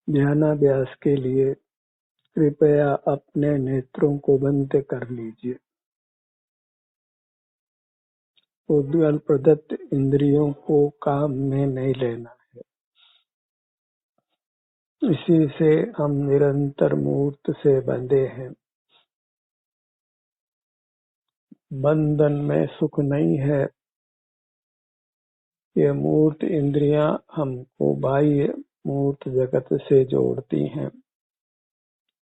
ध्यानाभ्यास के लिए कृपया अपने नेत्रों को बंद कर लीजिए। उद्गल प्रदत्त इंद्रियों को काम में नहीं लेना है। इसी से हम निरंतर मूर्त से बंधे हैं। बंधन में सुख नहीं है। ये मूर्त इंद्रियां हमको बाह्य मूर्त जगत से जोड़ती हैं।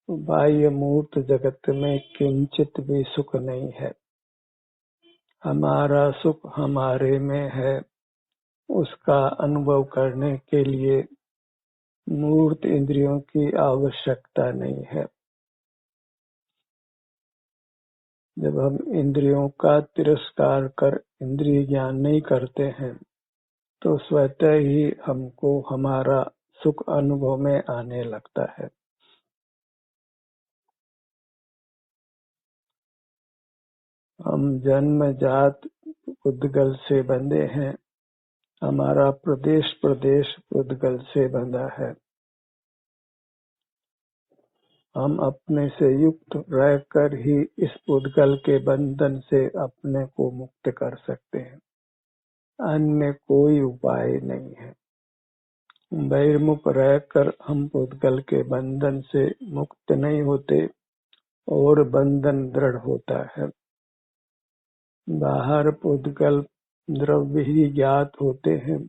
बाह्य मूर्त जगत में किंचित भी सुख नहीं है। हमारा सुख हमारे में है। उसका अनुभव करने के लिए मूर्त इंद्रियों की आवश्यकता नहीं है। जब हम इंद्रियों का तिरस्कार कर इंद्रिय ज्ञान नहीं करते हैं तो स्वतः ही हमको हमारा सुख अनुभव में आने लगता है। हम जन्मजात उद्गल से बंधे हैं। हमारा प्रदेश प्रदेश उद्गल से बंधा है। हम अपने से युक्त रहकर ही इस उद्गल के बंधन से अपने को मुक्त कर सकते हैं। अन्य कोई उपाय नहीं है। बहिर्मुख रहकर हम उद्गल के बंधन से मुक्त नहीं होते और बंधन दृढ़ होता है। बाहर उद्गल द्रव्य ही ज्ञात होते हैं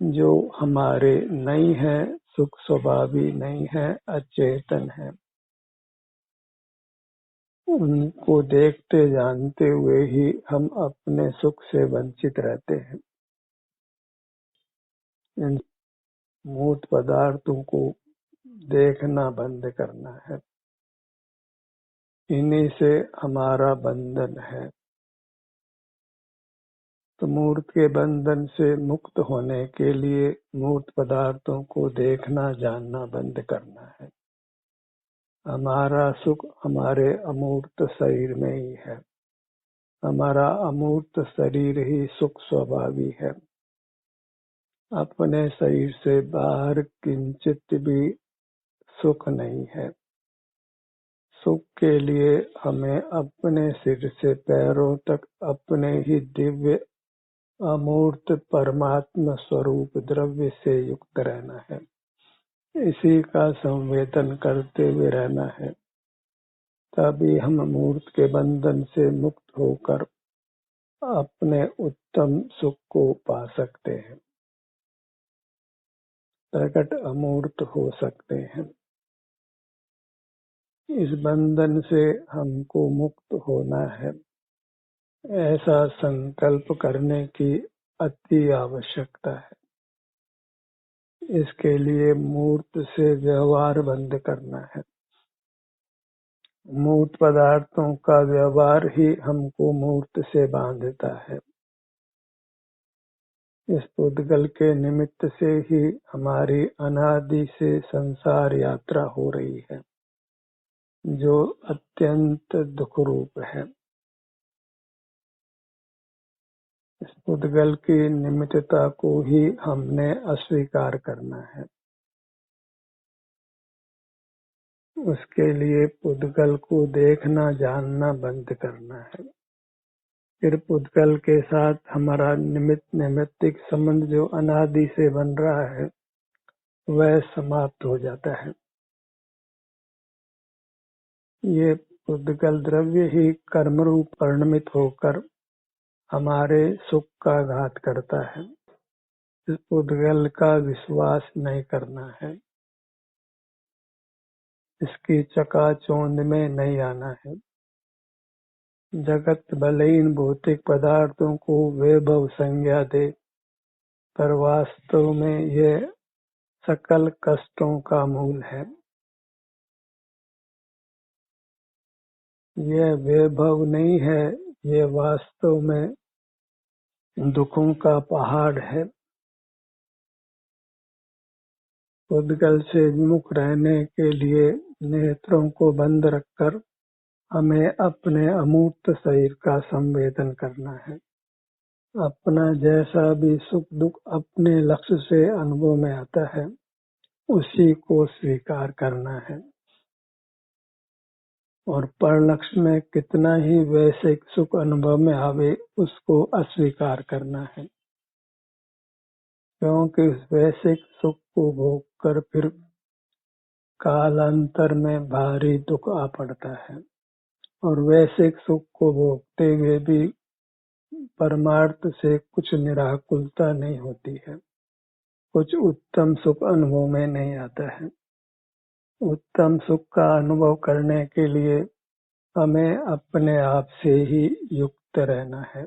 जो हमारे नहीं है, सुख स्वभावी नहीं है, अचेतन है। उनको देखते जानते हुए ही हम अपने सुख से वंचित रहते हैं। इन मूर्त पदार्थों को देखना बंद करना है। इन्हीं से हमारा बंधन है। तो मूर्त के बंधन से मुक्त होने के लिए मूर्त पदार्थों को देखना जानना बंद करना है। हमारा सुख हमारे अमूर्त शरीर में ही है। हमारा अमूर्त शरीर ही सुख स्वभावी है। अपने शरीर से बाहर किंचित भी सुख नहीं है। सुख के लिए हमें अपने सिर से पैरों तक अपने ही दिव्य अमूर्त परमात्मा स्वरूप द्रव्य से युक्त रहना है। इसी का संवेदन करते हुए रहना है। तभी हम मूर्त के बंधन से मुक्त होकर अपने उत्तम सुख को पा सकते हैं। प्रकट अमूर्त हो सकते हैं। इस बंधन से हमको मुक्त होना है। ऐसा संकल्प करने की अति आवश्यकता है। इसके लिए मूर्त से व्यवहार बंद करना है। मूर्त पदार्थों का व्यवहार ही हमको मूर्त से बांधता है। इस उद्गल के निमित्त से ही हमारी अनादि से संसार यात्रा हो रही है, जो अत्यंत दुख रूप है। इस उद्गल की निमित्तता को ही हमने अस्वीकार करना है। उसके लिए उद्गल को देखना जानना बंद करना है। फिर उद्गल के साथ हमारा निमित्तिक संबंध जो अनादि से बन रहा है वह समाप्त हो जाता है। ये उद्गल द्रव्य ही कर्म रूप परिणमित होकर हमारे सुख का घात करता है। इस उद्गल का विश्वास नहीं करना है। इसकी चकाचौंध में नहीं आना है। जगत भले इन भौतिक पदार्थों को वैभव संज्ञा दे, पर वास्तव में यह सकल कष्टों का मूल है। यह वैभव नहीं है, यह वास्तव में दुखों का पहाड़ है। उद्गल से विमुख रहने के लिए नेत्रों को बंद रखकर हमें अपने अमूर्त शरीर का संवेदन करना है। अपना जैसा भी सुख दुख अपने लक्ष्य से अनुभव में आता है उसी को स्वीकार करना है। और परलक्ष्य में कितना ही वैसे सुख अनुभव में आवे, उसको अस्वीकार करना है, क्योंकि उस वैसे सुख को भोग कर फिर कालांतर में भारी दुख आ पड़ता है। और वैसे सुख को भोगते हुए भी परमार्थ से कुछ निराकुलता नहीं होती है, कुछ उत्तम सुख अनुभव में नहीं आता है। उत्तम सुख का अनुभव करने के लिए हमें अपने आप से ही युक्त रहना है,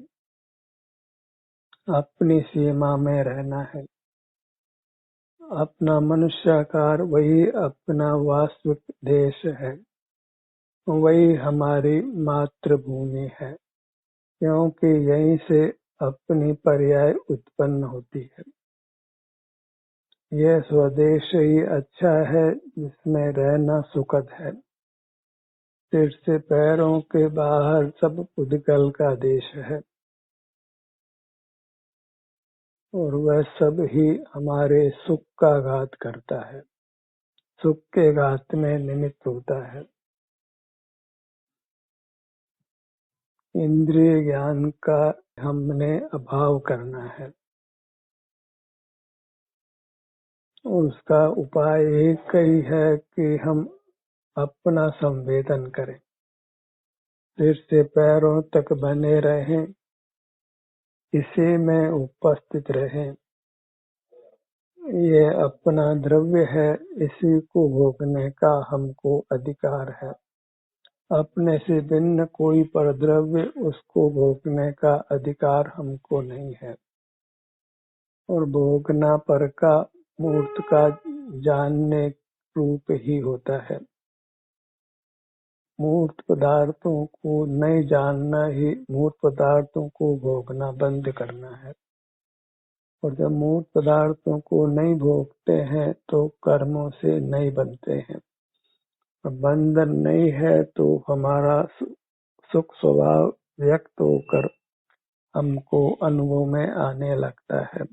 अपनी सीमा में रहना है। अपना मनुष्याकार वही अपना वास्तविक देश है, वही हमारी मातृभूमि है, क्योंकि यहीं से अपनी पर्याय उत्पन्न होती है। यह स्वदेश ही अच्छा है, जिसमें रहना सुखद है। सिर से पैरों के बाहर सब पुद्गल का देश है, और वह सब ही हमारे सुख का घात करता है, सुख के घात में निमित्त होता है। इंद्रिय ज्ञान का हमने अभाव करना है, उसका उपाय एक ही है कि हम अपना संवेदन करें, सिर से पैरों तक बने रहें, इसी में उपस्थित रहें। ये अपना द्रव्य है, इसी को भोगने का हमको अधिकार है। अपने से भिन्न कोई परद्रव्य, उसको भोगने का अधिकार हमको नहीं है। और भोगना पर का मूर्त का जानने रूप ही होता है। मूर्त पदार्थों को नहीं जानना ही मूर्त पदार्थों को भोगना बंद करना है। और जब मूर्त पदार्थों को नहीं भोगते हैं तो कर्मों से नहीं बनते हैं। बंधन नहीं है तो हमारा सुख स्वभाव व्यक्त होकर हमको अनुभव में आने लगता है।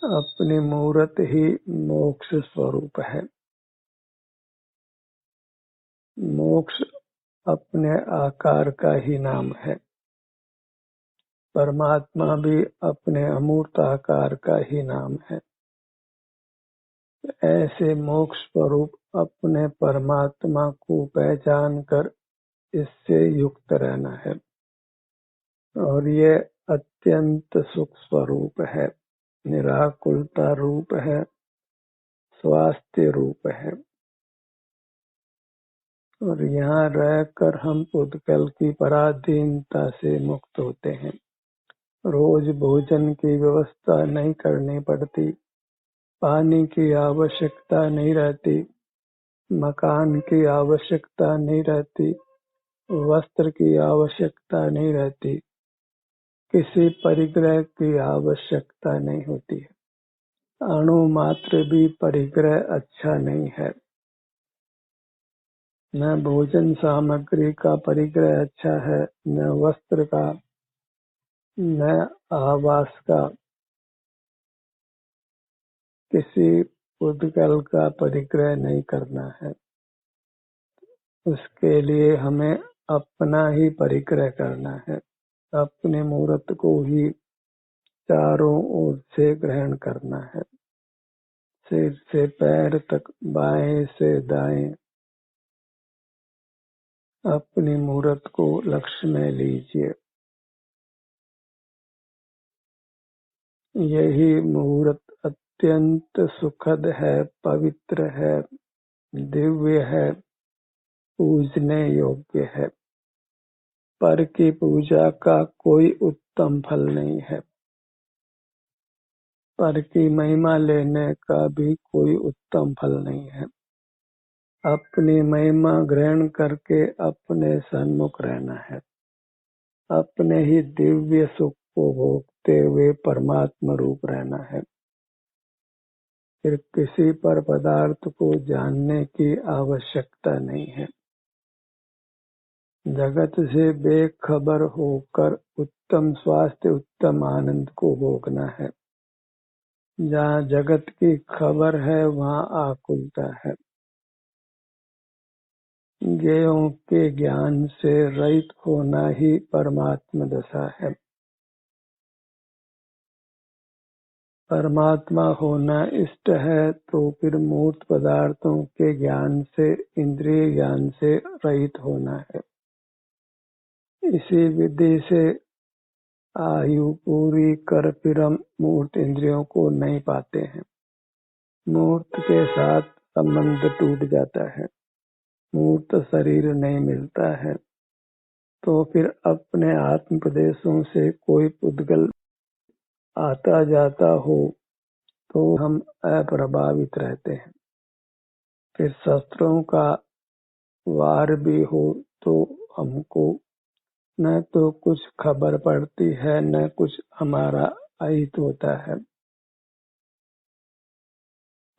अपनी मूर्त ही मोक्ष स्वरूप है। मोक्ष अपने आकार का ही नाम है। परमात्मा भी अपने अमूर्त आकार का ही नाम है। ऐसे मोक्ष स्वरूप अपने परमात्मा को पहचान कर इससे युक्त रहना है। और ये अत्यंत सुख स्वरूप है, निराकुलता रूप है, स्वास्थ्य रूप है। और यहाँ रहकर हम पुद्गल की पराधीनता से मुक्त होते हैं। रोज भोजन की व्यवस्था नहीं करनी पड़ती, पानी की आवश्यकता नहीं रहती, मकान की आवश्यकता नहीं रहती, वस्त्र की आवश्यकता नहीं रहती, किसी परिग्रह की आवश्यकता नहीं होती है। अणु मात्र भी परिग्रह अच्छा नहीं है। न भोजन सामग्री का परिग्रह अच्छा है, न वस्त्र का, न आवास का, किसी पुद्गल का परिग्रह नहीं करना है। उसके लिए हमें अपना ही परिग्रह करना है, अपने मूर्त को ही चारों ओर से ग्रहण करना है। सिर से पैर तक, बाएं से दाएं, अपनी मूर्त को लक्ष्य में लीजिए। यही मूर्त अत्यंत सुखद है, पवित्र है, दिव्य है, पूजने योग्य है। पर की पूजा का कोई उत्तम फल नहीं है, पर की महिमा लेने का भी कोई उत्तम फल नहीं है। अपनी महिमा ग्रहण करके अपने सन्मुख रहना है, अपने ही दिव्य सुख को भोगते हुए परमात्मा रूप रहना है। फिर किसी पर पदार्थ को जानने की आवश्यकता नहीं है। जगत से बेखबर होकर उत्तम स्वास्थ्य, उत्तम आनंद को भोगना है। जहाँ जगत की खबर है वहाँ आकुलता है। ज्ञेयों के ज्ञान से रहित होना ही परमात्मा दशा है। परमात्मा होना इष्ट है तो फिर मूर्त पदार्थों के ज्ञान से, इंद्रिय ज्ञान से रहित होना है। इसी विधि से आयु पूरी कर फिर हम मूर्त इंद्रियों को नहीं पाते हैं। मूर्त के साथ संबंध टूट जाता है, मूर्त शरीर नहीं मिलता है, तो फिर अपने आत्म प्रदेशों से कोई पुद्गल आता जाता हो तो हम अप्रभावित रहते हैं। फिर शस्त्रों का वार भी हो तो हमको न तो कुछ खबर पड़ती है, न कुछ हमारा अहित होता है।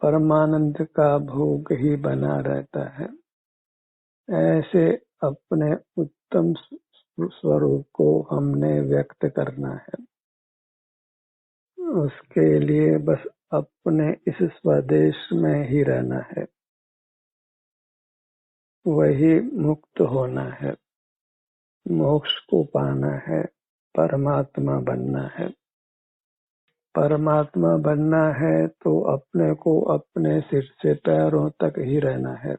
परमानंद का भोग ही बना रहता है। ऐसे अपने उत्तम स्वरूप को हमने व्यक्त करना है। उसके लिए बस अपने इस स्वदेश में ही रहना है, वही मुक्त होना है, मोक्ष को पाना है, परमात्मा बनना है। परमात्मा बनना है तो अपने को अपने सिर से पैरों तक ही रहना है,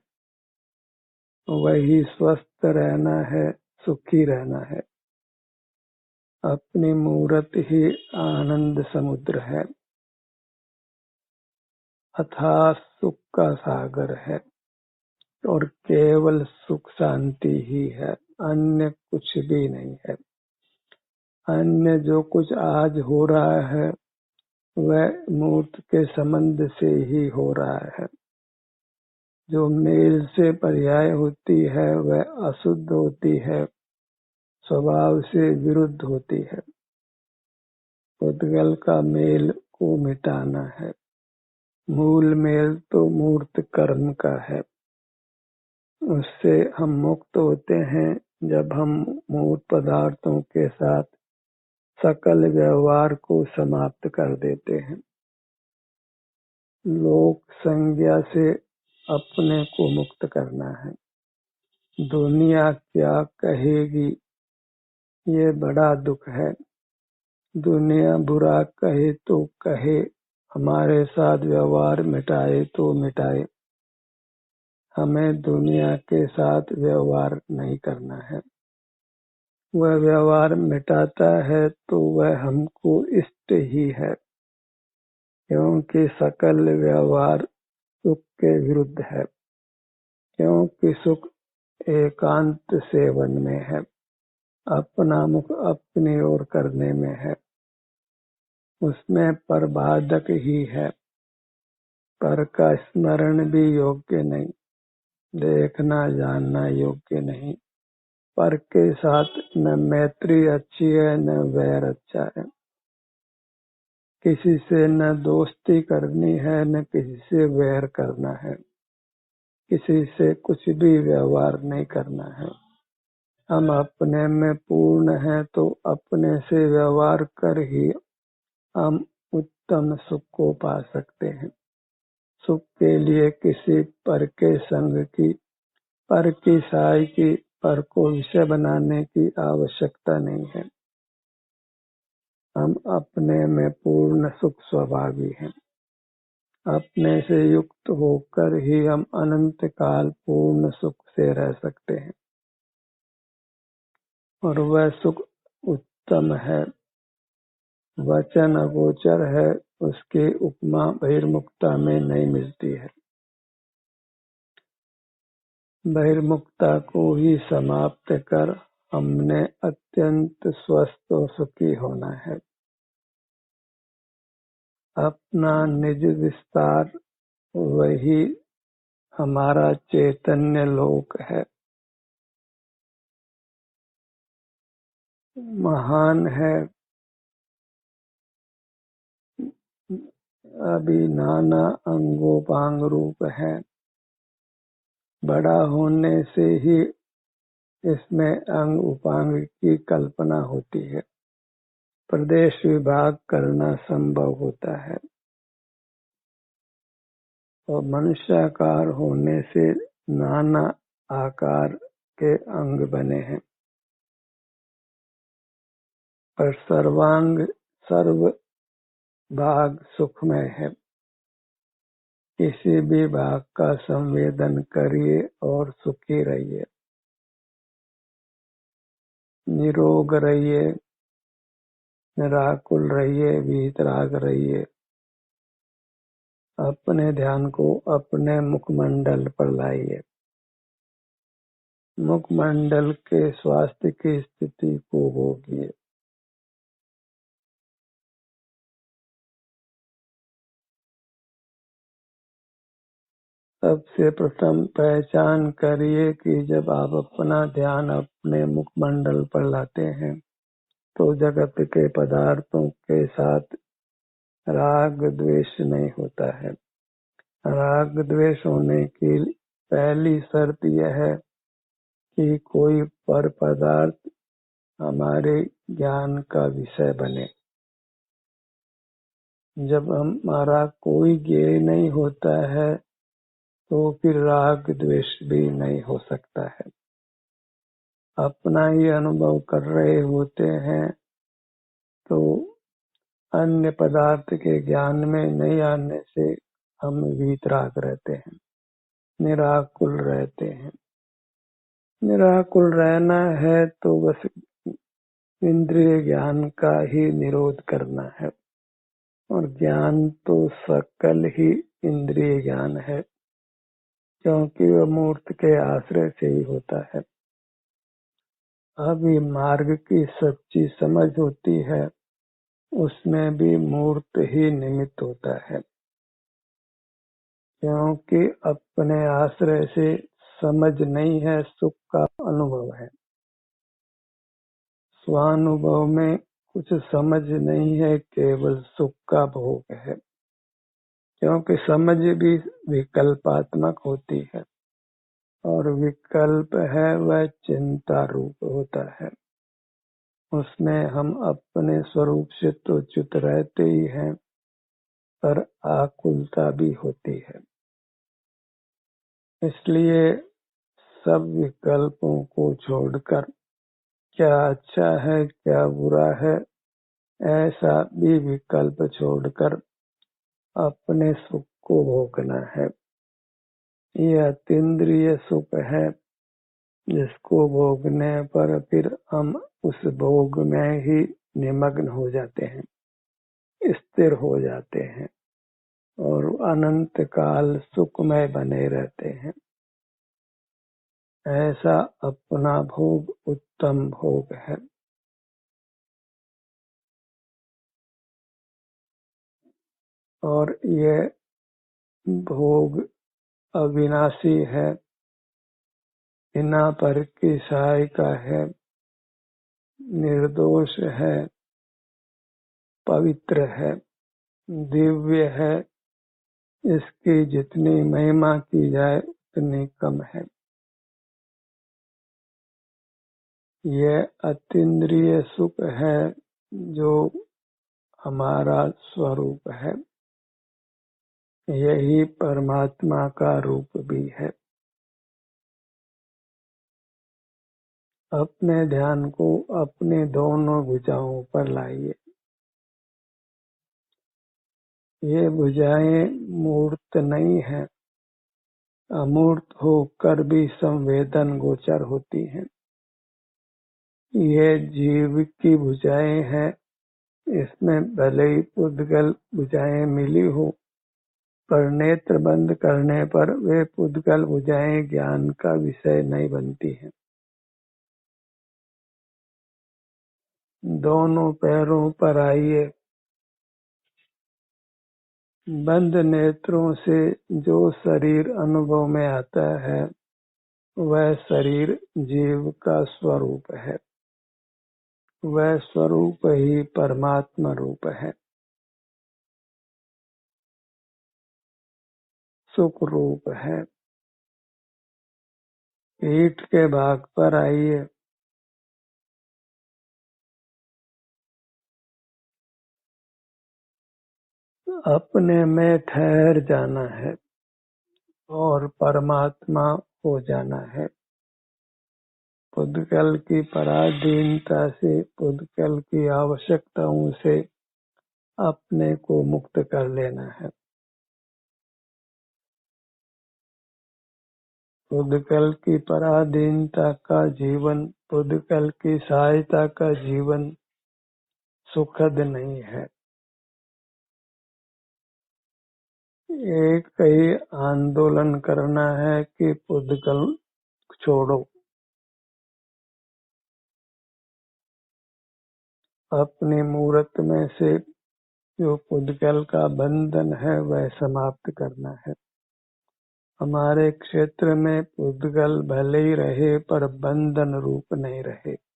वही स्वस्थ रहना है, सुखी रहना है। अपनी मूर्त ही आनंद समुद्र है, अथाह सुख का सागर है और केवल सुख शांति ही है, अन्य कुछ भी नहीं है। अन्य जो कुछ आज हो रहा है वह मूर्त के संबंध से ही हो रहा है। जो मेल से पर्याय होती है वह अशुद्ध होती है, स्वभाव से विरुद्ध होती है। पुद्गल का मेल को मिटाना है। मूल मेल तो मूर्त कर्म का है, उससे हम मुक्त होते हैं जब हम मूर्त पदार्थों के साथ सकल व्यवहार को समाप्त कर देते हैं। लोक संज्ञा से अपने को मुक्त करना है। दुनिया क्या कहेगी ये बड़ा दुख है। दुनिया बुरा कहे तो कहे, हमारे साथ व्यवहार मिटाए तो मिटाए, हमें दुनिया के साथ व्यवहार नहीं करना है। वह व्यवहार मिटाता है तो वह हमको इष्ट ही है, क्योंकि सकल व्यवहार सुख के विरुद्ध है। क्योंकि सुख एकांत सेवन में है, अपना मुख अपनी ओर करने में है, उसमें परबाधक ही है। पर का स्मरण भी योग्य नहीं, देखना जानना योग्य नहीं। पर के साथ न मैत्री अच्छी है न वैर अच्छा है। किसी से न दोस्ती करनी है न किसी से वैर करना है। किसी से कुछ भी व्यवहार नहीं करना है। हम अपने में पूर्ण हैं तो अपने से व्यवहार कर ही हम उत्तम सुख को पा सकते हैं। सुख के लिए किसी पर के संग की, पर की साई की, पर को विषय बनाने की आवश्यकता नहीं है। हम अपने में पूर्ण सुख स्वभावी हैं। अपने से युक्त होकर ही हम अनंत काल पूर्ण सुख से रह सकते हैं और वह सुख उत्तम है, वचन अगोचर है, उसकी उपमा बहिर्मुक्ता में नहीं मिलती है। बहिर्मुक्ता को ही समाप्त कर हमने अत्यंत स्वस्थ और सुखी होना है। अपना निज विस्तार वही हमारा चैतन्य लोक है। महान है, अभी नाना अंगोपांग रूप है। बड़ा होने से ही इसमें अंग उपांग की कल्पना होती है। प्रदेश विभाग करना संभव होता है। और मनुष्याकार होने से नाना आकार के अंग बने हैं, पर सर्व भाग सुखमय है। किसी भी भाग का संवेदन करिए और सुखी रहिए, निरोग रहिए, निराकुल रहिए, वीतराग रहिए। अपने ध्यान को अपने मुखमंडल पर लाइए। मुखमंडल के स्वास्थ्य की स्थिति को भोगिए। सबसे प्रथम पहचान करिए कि जब आप अपना ध्यान अपने मुखमंडल पर लाते हैं तो जगत के पदार्थों के साथ राग द्वेष नहीं होता है। राग द्वेष होने की पहली शर्त यह है कि कोई पर पदार्थ हमारे ज्ञान का विषय बने। जब हमारा कोई ज्ञेय नहीं होता है तो फिर राग द्वेष भी नहीं हो सकता है। अपना ही अनुभव कर रहे होते हैं तो अन्य पदार्थ के ज्ञान में नहीं आने से हम वीतराग रहते हैं, निराकुल रहते हैं। निराकुल रहना है तो बस इंद्रिय ज्ञान का ही निरोध करना है, और ज्ञान तो सकल ही इंद्रिय ज्ञान है, क्योंकि वह मूर्त के आश्रय से ही होता है। अब ये मार्ग की सच्ची समझ होती है, उसमें भी मूर्त ही निमित्त होता है, क्योंकि अपने आश्रय से समझ नहीं है, सुख का अनुभव है। स्वानुभव में कुछ समझ नहीं है, केवल सुख का भोग है, क्योंकि समझ भी विकल्पात्मक होती है और विकल्प है वह चिंता रूप होता है। उसमें हम अपने स्वरूप से तो च्युत रहते ही हैं, पर आकुलता भी होती है। इसलिए सब विकल्पों को छोड़कर क्या अच्छा है क्या बुरा है ऐसा भी विकल्प छोड़कर अपने सुख को भोगना है। यह अतीन्द्रिय सुख है, जिसको भोगने पर फिर हम उस भोग में ही निमग्न हो जाते हैं, स्थिर हो जाते हैं और अनंत काल सुखमय बने रहते हैं। ऐसा अपना भोग उत्तम भोग है। और यह भोग अविनाशी है, बिना पर की सहायता है, निर्दोष है, पवित्र है, दिव्य है। इसकी जितनी महिमा की जाए उतनी कम है। यह अतीन्द्रिय सुख है जो हमारा स्वरूप है, यही परमात्मा का रूप भी है। अपने ध्यान को अपने दोनों भुजाओं पर लाइए। ये भुजाएं मूर्त नहीं है, अमूर्त होकर भी संवेदन गोचर होती हैं। ये जीव की भुजाएं हैं, इसमें भले ही पुद्गल भुजाएं मिली हो, पर नेत्र बंद करने पर वे पुद्गल भुजाएं ज्ञान का विषय नहीं बनती हैं। दोनों पैरों पर आइए। बंद नेत्रों से जो शरीर अनुभव में आता है वह शरीर जीव का स्वरूप है, वह स्वरूप ही परमात्मा रूप है, सुख रूप है। पीठ के भाग पर आइए। अपने में ठहर जाना है। और परमात्मा हो जाना है। पुद्गल की पराधीनता से, पुद्गल की आवश्यकताओं से अपने को मुक्त कर लेना है। पुद्गल की पराधीनता का जीवन, पुद्गल की सहायता का जीवन सुखद नहीं है। एक ही आंदोलन करना है कि पुद्गल छोड़ो। अपनी मूर्त में से जो पुद्गल का बंधन है वह समाप्त करना है। हमारे क्षेत्र में पुद्गल भले ही रहे पर बंधन रूप नहीं रहे।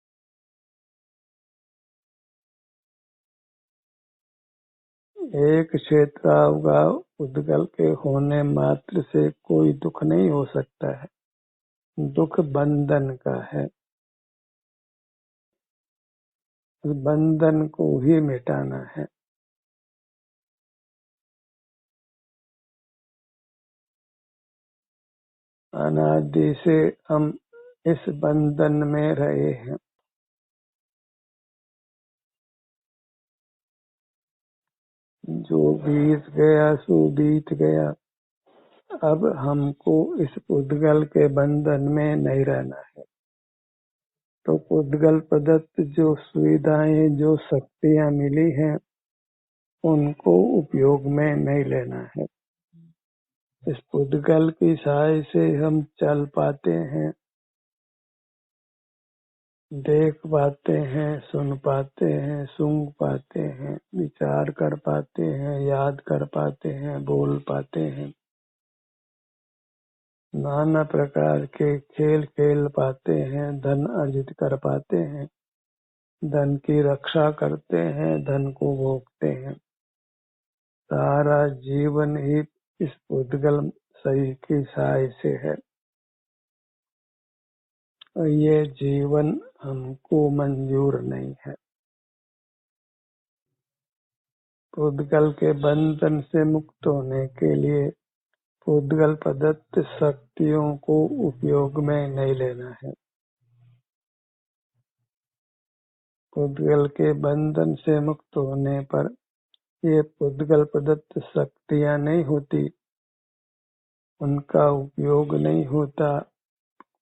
एक क्षेत्र होगा, पुद्गल के होने मात्र से कोई दुख नहीं हो सकता है। दुख बंधन का है। उस बंधन को ही मिटाना है। अनादि से हम इस बंधन में रहे हैं। जो बीत गया सो बीत गया। अब हमको इस पुद्गल के बंधन में नहीं रहना है। तो पुद्गल प्रदत्त जो सुविधाएं, जो शक्तियां मिली हैं, उनको उपयोग में नहीं लेना है। इस पुद्गल की सहाय से हम चल पाते हैं, देख पाते हैं, सुन पाते हैं, सूंघ पाते हैं, विचार कर पाते हैं, याद कर पाते हैं, बोल पाते हैं, नाना प्रकार के खेल खेल पाते हैं, धन अर्जित कर पाते हैं, धन की रक्षा करते हैं, धन को भोगते हैं। सारा जीवन ही इस पुद्गल शरीर की सहाय से है। और ये जीवन हमको मंजूर नहीं है। पुद्गल के बंधन से मुक्त होने के लिए पुद्गल प्रदत्त शक्तियों को उपयोग में नहीं लेना है। पुद्गल के बंधन से मुक्त होने पर ये पुद्गल प्रदत्त शक्तियां नहीं होती, उनका उपयोग नहीं होता,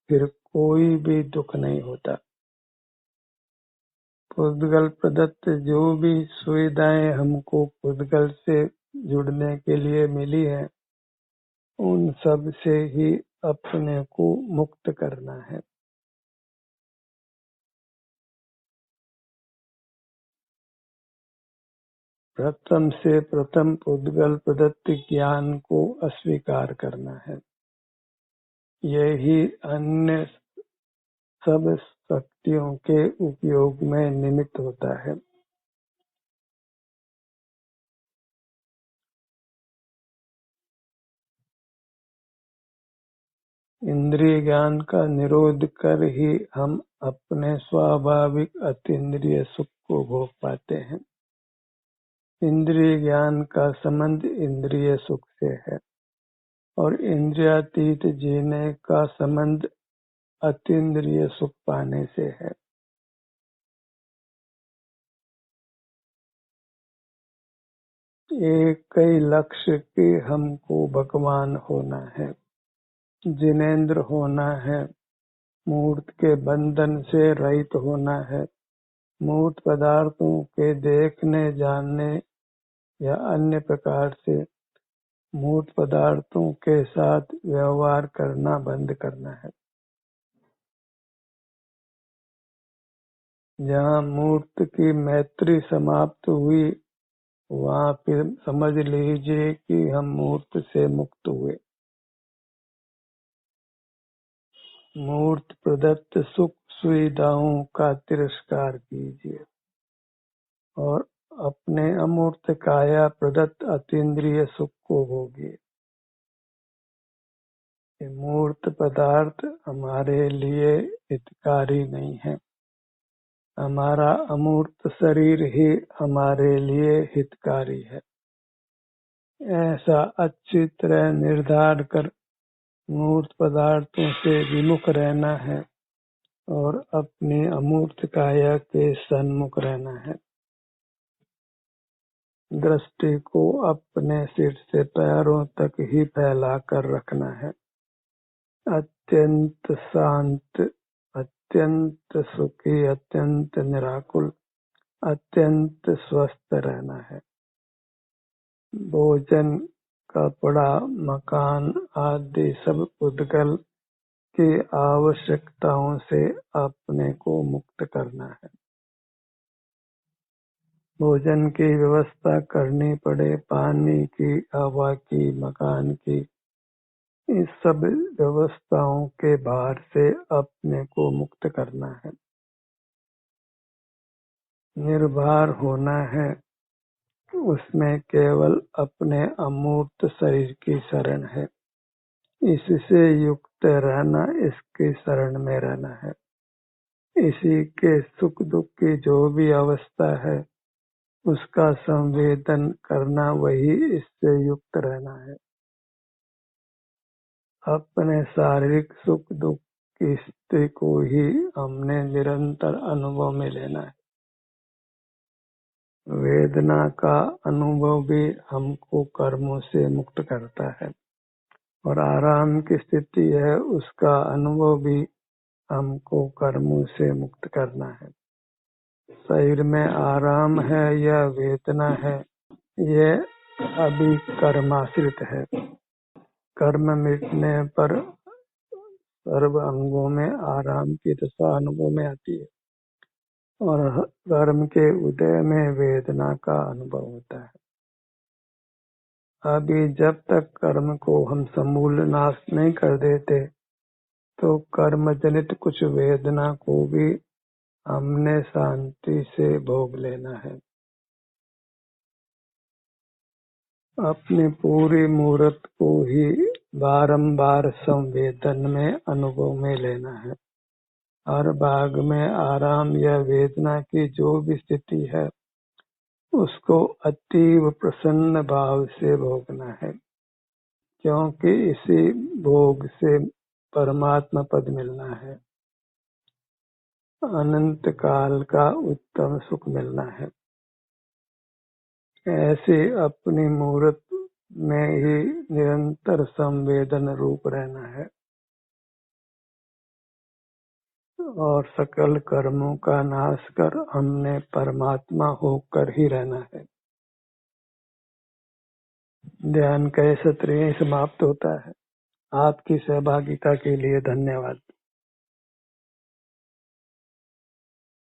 फिर कोई भी दुख नहीं होता। पुद्गल प्रदत्त जो भी सुविधाएं हमको पुद्गल से जुड़ने के लिए मिली है, उन सब से ही अपने को मुक्त करना है। प्रथम से प्रथम पुद्गल प्रदत्त ज्ञान को अस्वीकार करना है। यही अन्य सब शक्तियों के उपयोग में निमित्त होता है। इंद्रिय ज्ञान का निरोध कर ही हम अपने स्वाभाविक अतीन्द्रिय सुख को भोग पाते हैं। इंद्रिय ज्ञान का संबंध इंद्रिय सुख से है और इंद्रियातीत जीने का संबंध अतीन्द्रिय सुख पाने से है। एक ही लक्ष्य कि हमको भगवान होना है, जिनेंद्र होना है, मूर्त के बंधन से रहित होना है, मूर्त पदार्थों के देखने, जानने या अन्य प्रकार से मूर्त पदार्थों के साथ व्यवहार करना बंद करना है। जहाँ मूर्त की मैत्री समाप्त हुई, वहाँ फिर समझ लीजिए कि हम मूर्त से मुक्त हुए। मूर्त प्रदत्त सुख सुविधाओं का तिरस्कार कीजिए और अपने अमूर्त काया प्रदत्त अतीन्द्रिय सुख को भोगिए। मूर्त पदार्थ हमारे लिए हितकारी नहीं है। हमारा अमूर्त शरीर ही हमारे लिए हितकारी है। ऐसा अच्छी तरह निर्धार कर मूर्त पदार्थों से विमुख रहना है और अपनी अमूर्त काया के सन्मुख रहना है। दृष्टि को अपने सिर से पैरों तक ही फैलाकर रखना है। अत्यंत शांत, अत्यंत सुखी, अत्यंत निराकुल, अत्यंत स्वस्थ रहना है। भोजन, कपड़ा, मकान आदि सब उद्गल की आवश्यकताओं से अपने को मुक्त करना है। भोजन की व्यवस्था करनी पड़े, पानी की, हवा की, मकान की, इस सब व्यवस्थाओं के भार से अपने को मुक्त करना है। निर्भर होना है, उसमें केवल अपने अमूर्त शरीर की शरण है। इससे युक्त रहना, इसकी शरण में रहना है। इसी के सुख दुख की जो भी अवस्था है उसका संवेदन करना, वही इससे युक्त रहना है। अपने शारीरिक सुख दुख की स्थिति को ही हमने निरंतर अनुभव में लेना है। वेदना का अनुभव भी हमको कर्मों से मुक्त करता है और आराम की स्थिति है, उसका अनुभव भी हमको कर्मों से मुक्त करना है। शरीर में आराम है या वेदना है, ये अभी कर्माश्रित है। कर्म मिटने पर सर्व अंगों में आराम की दशा अनुभव में आती है और कर्म के उदय में वेदना का अनुभव होता है। अभी जब तक कर्म को हम समूल नाश नहीं कर देते तो कर्म जनित कुछ वेदना को भी हमने शांति से भोग लेना है। अपनी पूरी मूर्त को ही बारंबार संवेदन में अनुभव में लेना है। हर भाग में आराम या वेदना की जो भी स्थिति है उसको अतीव प्रसन्न भाव से भोगना है, क्योंकि इसी भोग से परमात्मा पद मिलना है, अनंत काल का उत्तम सुख मिलना है। ऐसे अपनी मूर्त में ही निरंतर संवेदन रूप रहना है और सकल कर्मों का नाश कर हमने परमात्मा होकर ही रहना है। ध्यान का सत्र यहीं समाप्त होता है। आपकी सहभागिता के लिए धन्यवाद।